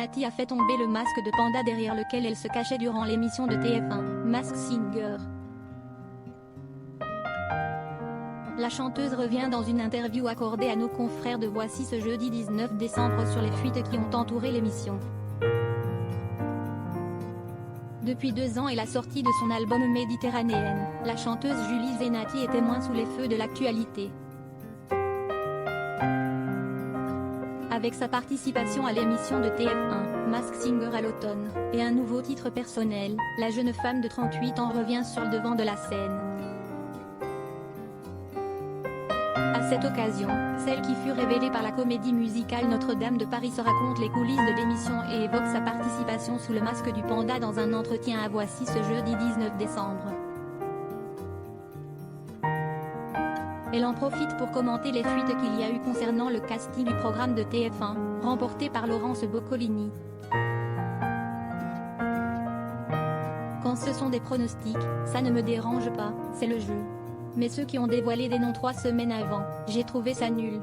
Nati a fait tomber le masque de panda derrière lequel elle se cachait durant l'émission de TF1, Masked Singer. La chanteuse revient dans une interview accordée à nos confrères de Voici ce jeudi 19 décembre sur les fuites qui ont entouré l'émission. Depuis 2 ans et la sortie de son album Méditerranéenne, la chanteuse Julie Zenati était moins sous les feux de l'actualité. Avec sa participation à l'émission de TF1, Masked Singer à l'automne, et un nouveau titre personnel, la jeune femme de 38 ans revient sur le devant de la scène. À cette occasion, celle qui fut révélée par la comédie musicale Notre-Dame de Paris se raconte les coulisses de l'émission et évoque sa participation sous le masque du panda dans un entretien à Voici ce jeudi 19 décembre. Elle en profite pour commenter les fuites qu'il y a eu concernant le casting du programme de TF1, remporté par Laurence Boccolini. Quand ce sont des pronostics, ça ne me dérange pas, c'est le jeu. Mais ceux qui ont dévoilé des noms 3 semaines avant, j'ai trouvé ça nul.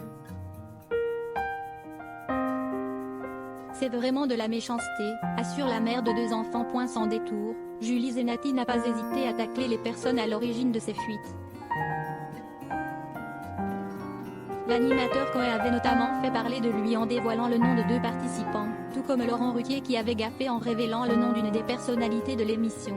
C'est vraiment de la méchanceté, assure la mère de 2 enfants. Sans détour, Julie Zenati n'a pas hésité à tacler les personnes à l'origine de ces fuites. L'animateur Coé avait notamment fait parler de lui en dévoilant le nom de 2 participants, tout comme Laurent Ruquier qui avait gaffé en révélant le nom d'une des personnalités de l'émission.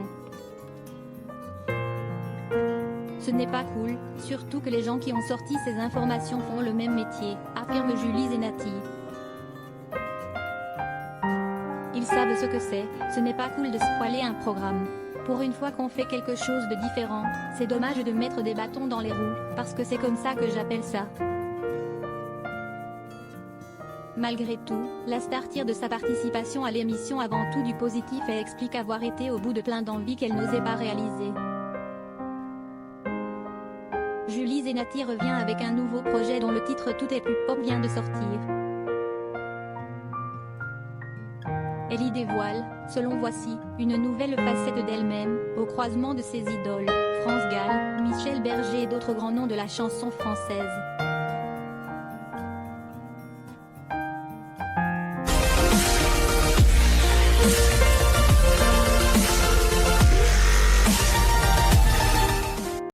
Ce n'est pas cool, surtout que les gens qui ont sorti ces informations font le même métier, affirme Julie Zenati. Ils savent ce que c'est, ce n'est pas cool de spoiler un programme. Pour une fois qu'on fait quelque chose de différent, c'est dommage de mettre des bâtons dans les roues, parce que c'est comme ça que j'appelle ça. Malgré tout, la star tire de sa participation à l'émission avant tout du positif et explique avoir été au bout de plein d'envies qu'elle n'osait pas réaliser. Julie Zenati revient avec un nouveau projet dont le titre Tout est plus pop vient de sortir. Elle y dévoile, selon Voici, une nouvelle facette d'elle-même, au croisement de ses idoles, France Gall, Michel Berger et d'autres grands noms de la chanson française.